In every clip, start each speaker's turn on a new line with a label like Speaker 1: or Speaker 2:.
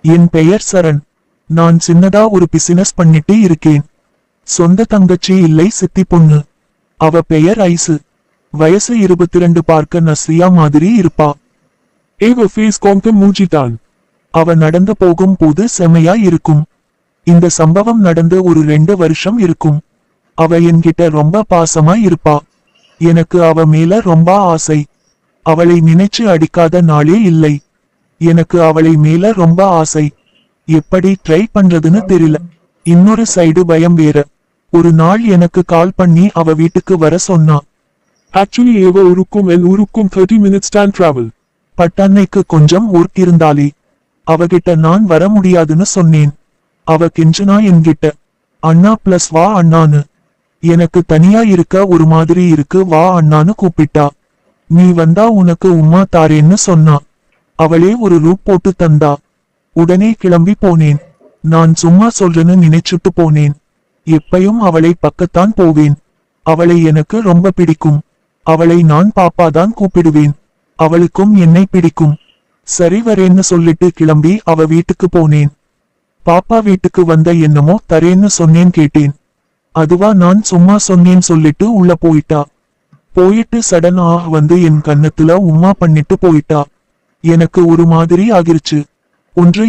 Speaker 1: என் பெயர் சரண். நான் சின்னதா ஒரு பிசினஸ் பண்ணிட்டு இருக்கேன். சொந்த தங்கச்சி இல்லை, சித்தி பொண்ணு. அவ பெயர் ஐசு. வயசு 22. பார்க்க நஸ்ரியா மாதிரி இருப்பா.
Speaker 2: ஏவ ஃபேஸ் கொஞ்சம் மூஞ்சிதான்.
Speaker 1: அவ நடந்து போகும் போது செமையா இருக்கும். இந்த சம்பவம் நடந்து ஒரு 2 வருஷம் இருக்கும். அவ என்கிட்ட ரொம்ப பாசமா இருப்பா. எனக்கு அவ மேல ரொம்ப ஆசை. அவளை நினைச்சு அடிக்காத நாளே இல்லை. எனக்கு அவளை மேல ரொம்ப ஆசை. எப்படி ட்ரை பண்றதுன்னு தெரியல. இன்னொரு சைடு பயம் வேற. ஒரு நாள் எனக்கு கால் பண்ணி அவ வீட்டுக்கு வர சொன்னா.
Speaker 2: ஆக்சுவலி ஏவ ஊருக்கும் என் ஊருக்கும் 30 minutes டைம் டிராவல்.
Speaker 1: பட்டன்னைக்கு கொஞ்சம் ஒர்க் இருந்தாலே. அவகிட்ட நான் வர முடியாதுன்னு சொன்னேன். அவ கெஞ்சுனா என்கிட்ட, அண்ணா பிளஸ் வா அண்ணான்னு. எனக்கு தனியா இருக்க ஒரு மாதிரி இருக்கு, வா அண்ணான்னு கூப்பிட்டா. நீ வந்தா உனக்கு உம்மா தாரேன்னு சொன்னா. அவளே ஒரு ரூட் போட்டு தந்தா. உடனே கிளம்பி போனேன். நான் சும்மா சொல்றேன்னு நினைச்சுட்டு போனேன். எப்பயும் அவளை பக்கத்தான் போவேன். அவளை எனக்கு ரொம்ப பிடிக்கும். அவளை நான் பாப்பாதான் கூப்பிடுவேன். அவளுக்கும் என்னை பிடிக்கும். சரி வரேன்னு சொல்லிட்டு கிளம்பி அவ வீட்டுக்கு போனேன். பாப்பா வீட்டுக்கு வந்த என்னமோ தரேன்னு சொன்னேன், கேட்டேன். அதுவா நான் சும்மா சொன்னேன் சொல்லிட்டு உள்ள போயிட்டா. போயிட்டு சடனா வந்து என் கன்னத்துல உம்மா பண்ணிட்டு போயிட்டா. எனக்கு ஒரு மாதிரி ஆகிருச்சு. ஒன்று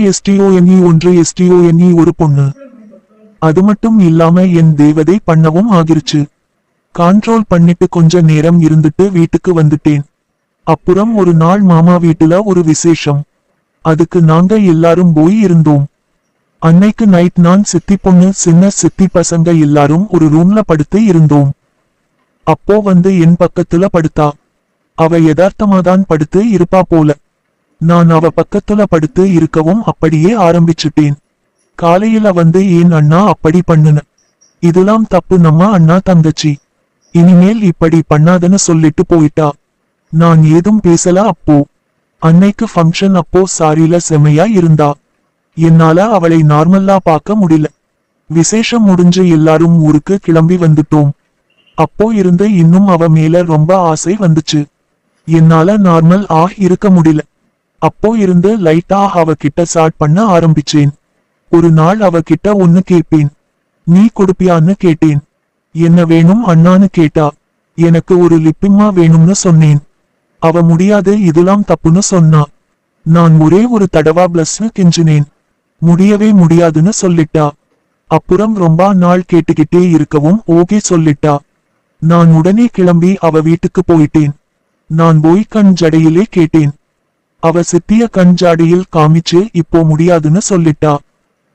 Speaker 1: STONE ஒரு பொண்ணு. அது மட்டும் இல்லாம என் தேவதை பண்ணவும் ஆகிருச்சு. கண்ட்ரோல் பண்ணிட்டு கொஞ்ச நேரம் இருந்துட்டு வீட்டுக்கு வந்துட்டேன். அப்புறம் ஒரு நாள் மாமா வீட்டுல ஒரு விசேஷம். அதுக்கு நாங்க எல்லாரும் போய் இருந்தோம். அன்னைக்கு நைட் நான் சித்தி பொண்ணு சின்ன சித்தி பசங்க எல்லாரும் ஒரு ரூம்ல படுத்து இருந்தோம். அப்போ வந்து என் பக்கத்துல படுத்தா. அவ யதார்த்தமாதான் படுத்து இருப்பா போல. நான் அவ பக்கத்துல படுத்து இருக்கவும் அப்படியே ஆரம்பிச்சுட்டேன். காலையில வந்து ஏன் அண்ணா அப்படி பண்ணுன, இதெல்லாம் தப்பு, நம்ம அண்ணா தங்கச்சி, இனிமேல் இப்படி பண்ணாதன்னு சொல்லிட்டு போயிட்டா. நான் ஏதும் பேசல. அப்போ அன்னைக்கு ஃபங்க்ஷன். அப்போ சாரில செமையா இருந்தா. என்னால அவளை நார்மலா பார்க்க முடியல. விசேஷம் முடிஞ்சு எல்லாரும் ஊருக்கு கிளம்பி வந்துட்டோம். அப்போ இருந்து இன்னும் அவ மேல ரொம்ப ஆசை வந்துச்சு. என்னால நார்மல் இருக்க முடியல. அப்போ இருந்து லைட்டா அவகிட்ட சாட் பண்ண ஆரம்பிச்சேன். ஒரு நாள் அவகிட்ட ஒன்னு கேட்பேன். நீ கொடுப்பியான்னு கேட்டேன். என்ன வேணும் அண்ணான்னு கேட்டா. எனக்கு ஒரு லிப்பிம்மா வேணும்னு சொன்னேன். அவ முடியாது, இதெல்லாம் தப்புன்னு சொன்னா. நான் ஒரே ஒரு தடவா பிளஸ்னு கெஞ்சினேன். முடியவே முடியாதுன்னு சொல்லிட்டா. அப்புறம் ரொம்ப நாள் கேட்டுக்கிட்டே இருக்கவும் ஓகே சொல்லிட்டா. நான் உடனே கிளம்பி அவ வீட்டுக்கு போயிட்டேன். நான் போய் கண் ஜடையிலே கேட்டேன். அவ சித்திய கண் ஜாடியில் காமிச்சு இப்போ முடியாதுன்னு சொல்லிட்டா.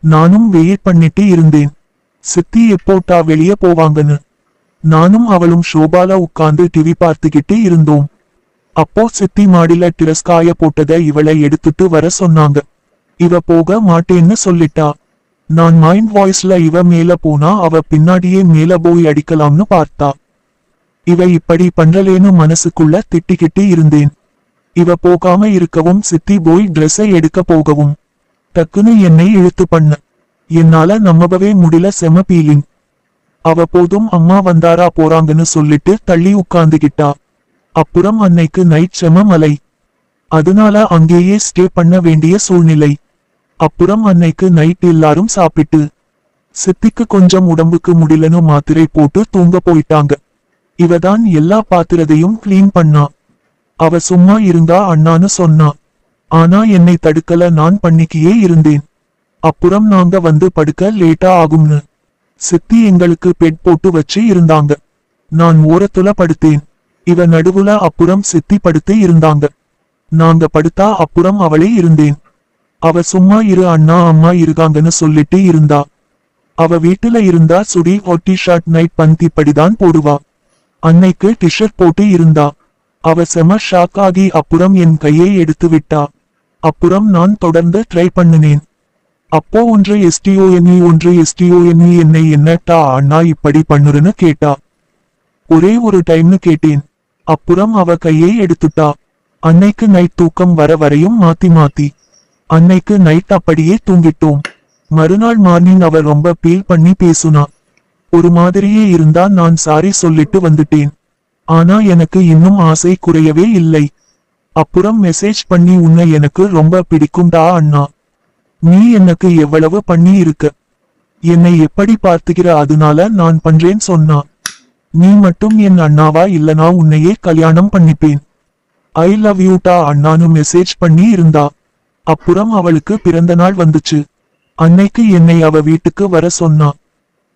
Speaker 1: நானும் வெயிட் பண்ணிட்டு இருந்தேன், சித்தி எப்போட்டா வெளியே போவாங்கன்னு. நானும் அவளும் ஷோபால உட்கார்ந்து டிவி பார்த்துக்கிட்டு இருந்தோம். அப்போ சித்தி மாடில டிரஸ்காய போட்டத இவளை எடுத்துட்டு வர சொன்னாங்க. இவ போக மாட்டேன்னு சொல்லிட்டா. நான் மைண்ட் வாய்ஸ்ல இவ மேல போனா அவ பின்னாடியே மேல போய் அடிக்கலாம்னு பார்த்தா. இவ இப்படி பண்றலேன்னு மனசுக்குள்ள திட்டிக்கிட்டு இருந்தேன். இவ போகாம இருக்கவும் சித்தி போய் ட்ரெஸ்ஸை எடுக்க போகவும் டக்குன்னு என்னை இழுத்து பண்ண. என்னால நம்பவே முடியல, செம பீலிங். அவ போதும் அம்மா வந்தாரா போறாங்கன்னு சொல்லிட்டு தள்ளி உட்கார்ந்துகிட்டா. அப்புறம் அன்னைக்கு நைட் செம மலை. அதனால அங்கேயே ஸ்டே பண்ண வேண்டிய சூழ்நிலை. அப்புறம் அன்னைக்கு நைட் எல்லாரும் சாப்பிட்டு சித்திக்கு கொஞ்சம் உடம்புக்கு முடியலன்னு மாத்திரை போட்டு தூங்க போயிட்டாங்க. இவதான் எல்லா பாத்திரத்தையும் கிளீன் பண்ணா. அவ சும்மா இருந்தா அண்ணான்னு சொன்னா. ஆனா என்னை தடுக்கல, நான் பண்ணிக்கியே இருந்தேன். அப்புறம் நாங்க வந்து படுக்க லேட்டா ஆகும்னு சித்தி எங்களுக்கு பெட் போட்டு வச்சு இருந்தாங்க. நான் ஓரத்துல படுத்தேன், இவ நடுவுல. அப்புறம் சித்தி படுத்து இருந்தாங்க. நாங்க படுத்தா அப்புறம் அவளே இருந்தேன். அவ சும்மா இரு அண்ணா அம்மா இருக்காங்கன்னு சொல்லிட்டு இருந்தா. அவ வீட்டுல இருந்தா சுடி ஒட்டி ஷர்ட் நைட் பந்தி படிதான் போடுவா. அன்னைக்கு டிஷர்ட் போட்டு இருந்தா. அவ செம ஷாக் ஆகி அப்புறம் என் கையை எடுத்து விட்டா. அப்புறம் நான் தொடர்ந்து ட்ரை பண்ணினேன். அப்போ ஒன்று STONE என்னை என்னட்டா அண்ணா இப்படி பண்ணுறன்னு கேட்டா. ஒரே ஒரு டைம்னு கேட்டேன். அப்புறம் அவ கையை எடுத்துட்டா. அன்னைக்கு நைட் தூக்கம் வர வரையும் மாத்தி மாத்தி. அன்னைக்கு நைட் அப்படியே தூங்கிட்டோம். மறுநாள் மார்னிங் அவ ரொம்ப பீல் பண்ணி பேசுனா. ஒரு மாதிரியே இருந்தா. நான் சாரி சொல்லிட்டு வந்துட்டேன். ஆனா எனக்கு இன்னும் ஆசை குறையவே இல்லை. அப்புறம் மெசேஜ் பண்ணி உன்னை எனக்கு ரொம்ப பிடிக்கும்டா அண்ணா, நீ எனக்கு எவ்வளவு பண்ணி இருக்க. என்னை எப்படி பார்த்துக்கிற, அதனால நான் பண்றேன் சொன்னா. நீ மட்டும் என் அண்ணாவா, இல்லனா உன்னையே கல்யாணம் பண்ணிப்பேன். ஐ லவ் யூடா அண்ணானு மெசேஜ் பண்ணி இருந்தா. அப்புறம் அவளுக்கு பிறந்த நாள் வந்துச்சு. அன்னைக்கு என்னை அவ வீட்டுக்கு வர சொன்னா.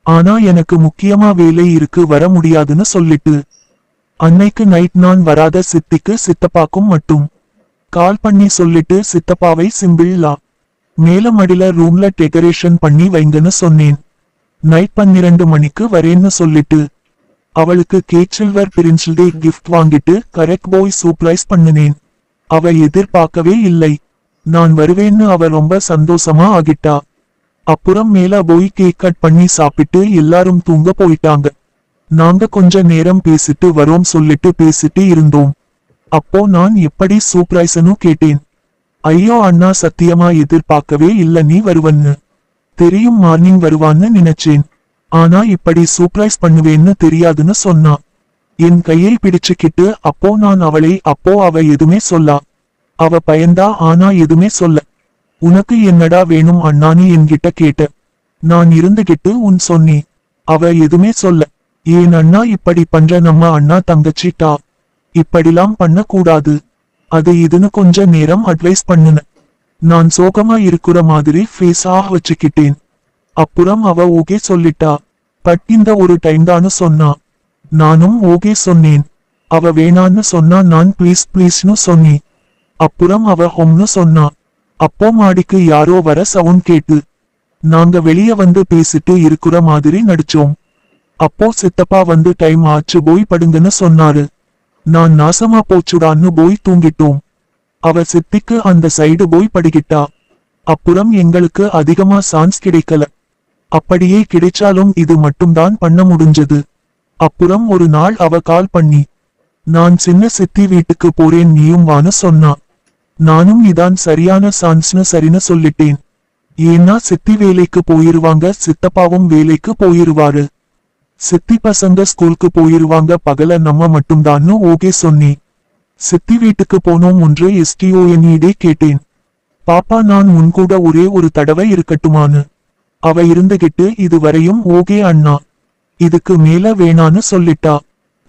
Speaker 1: ஆனா எனக்கு முக்கியமா வேலை இருக்கு, வர முடியாதுன்னு சொல்லிட்டு. அன்னைக்கு நைட் நான் வராத சித்திக்கு சித்தப்பாக்கும் மட்டும் கால் பண்ணி சொல்லிட்டு சித்தப்பாவை சிம்பிள்ளா மேல மடில ரூம்ல டெக்கரேஷன் பண்ணி வைங்கன்னு சொன்னேன். நைட் 12 மணிக்கு வரேன்னு சொல்லிட்டு அவளுக்கு கேக் சில்வர் பிரின்சில் டே கிஃப்ட் வாங்கிட்டு கரெக்ட் பாய் சர்ப்ரைஸ் பண்ணினேன். அவ எதிர்பார்க்கவே இல்லை நான் வருவேன்னு. அவ ரொம்ப சந்தோஷமா ஆகிட்டா. அப்புறம் மேல போய் கேக் கட் பண்ணி சாப்பிட்டு எல்லாரும் தூங்க போயிட்டாங்க. நாங்க கொஞ்ச நேரம் பேசிட்டு வரோம் சொல்லிட்டு பேசிட்டு இருந்தோம். அப்போ நான் எப்படி சர்ப்ரைஸ்னு கேட்டேன். ஐயோ அண்ணா, சத்தியமா எதிர்பார்க்கவே இல்ல நீ வருவன்னு. தெரியும் மார்னிங் வருவான்னு நினைச்சேன். ஆனா இப்படி சர்ப்ரைஸ் பண்ணுவேன்னு தெரியாதுன்னு சொன்னா. என் கையை பிடிச்சுக்கிட்டு அப்போ நான் அவளை அப்போ அவ எதுவுமே சொல்லா. அவ பயந்தா, ஆனா எதுவுமே சொல்ல. உனக்கு என்னடா வேணும் அண்ணான்னு என்கிட்ட கேட்ட. நான் இருந்துகிட்டு உன் சொன்னேன். அவ எதுவுமே சொல்ல. ஏன் அண்ணா இப்படி பண்ற, நம்ம அண்ணா தங்கச்சிட்டா இப்படிலாம் பண்ண கூடாது, அது இதுன்னு கொஞ்ச நேரம் அட்வைஸ் பண்ணுன. நான் சோகமா இருக்கிற மாதிரி ஃபேஸா வச்சுக்கிட்டேன். அப்புறம் அவ ஓகே சொல்லிட்டா. பட் இந்த ஒரு டைம் தான்னு சொன்னா. நானும் ஓகே சொன்னேன். அவ வேணான்னு சொன்னா. நான் ப்ளீஸ் ப்ளீஸ்னு சொன்னேன். அப்புறம் அவ ஹோம்னு சொன்னா. அப்போ மாடிக்கு யாரோ வர சவுண்ட் கேட்டு நாங்க வெளிய வந்து பேசிட்டு இருக்கிற மாதிரி நடிச்சோம். அப்போ சித்தப்பா வந்து டைம் ஆச்சு போய் படுங்கன்னு சொன்னாரு. நான் நாசமா போச்சுடான்னு போய் தூங்கிட்டோம். அவ சித்திக்கு அந்த சைடு போய் படுகிட்டா. அப்புறம் எங்களுக்கு அதிகமா சான்ஸ் கிடைக்கல. அப்படியே கிடைச்சாலும் இது மட்டும்தான் பண்ண முடிஞ்சது. அப்புறம் ஒரு நாள் அவ கால் பண்ணி நான் சின்ன சித்தி வீட்டுக்கு போறேன் நீயும் வான்னு சொன்னா. நானும் இதான் சரியான சான்ஸ்னு சரின்னு சொல்லிட்டேன். ஏன்னா சித்தி வேலைக்கு போயிருவாங்க, சித்தப்பாவும் வேலைக்கு போயிருவாரு. சித்தி பசங்க ஸ்கூலுக்கு போயிருவாங்க, பகல நம்ம மட்டும்தான்னு ஓகே சொன்னேன். சித்தி வீட்டுக்கு போனோம். ஒன்று STONED கேட்டேன். பாப்பா நான் உன்கூட ஒரே ஒரு தடவை இருக்கட்டுமான்னு. அவ இருந்துகிட்டு இதுவரையும் ஓகே அண்ணா, இதுக்கு மேல வேணான்னு சொல்லிட்டா.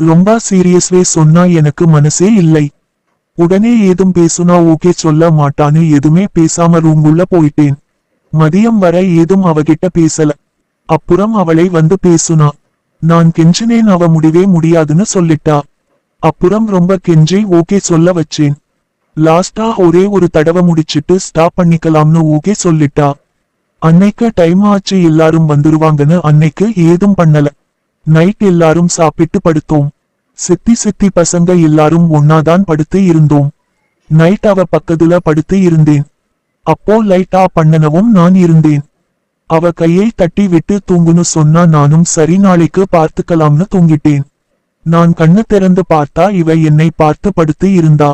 Speaker 1: ரொம்ப சீரியஸ்வே சொன்னா. எனக்கு மனசே இல்லை. உடனே ஏதும் பேசுனா ஓகே சொல்ல மாட்டான்னு எதுவுமே பேசாம ரூமுள்ள போயிட்டேன். மதியம் வரை ஏதும் அவகிட்ட பேசல. அப்புறம் அவளை வந்து பேசுனா. நான் கெஞ்சினேன். அவ முடிவே முடியாதுன்னு சொல்லிட்டா. அப்புறம் ரொம்ப கெஞ்சி ஓகே சொல்ல வச்சேன். லாஸ்டா ஒரே ஒரு தடவை முடிச்சிட்டு ஸ்டாப் பண்ணிக்கலாம்னு ஓகே சொல்லிட்டா. அன்னைக்கு டைம் ஆச்சு, எல்லாரும் வந்துருவாங்கன்னு அன்னைக்கு ஏதும் பண்ணல. நைட் எல்லாரும் சாப்பிட்டு படுத்தோம். சித்தி பசங்க எல்லாரும் ஒன்னாதான் படுத்து இருந்தோம். நைட் அவ பக்கத்துல படுத்து இருந்தேன். அப்போ லைட் ஆஃப் பண்ணனவும் நான் இருந்தேன். அவ கையை தட்டி விட்டு தூங்குன்னு சொன்னா. நானும் சரி நாளைக்கு பார்த்துக்கலாம்னு தூங்கிட்டேன். நான் கண்ணு திறந்து பார்த்தா இவ என்னை பார்த்து படுத்து இருந்தா.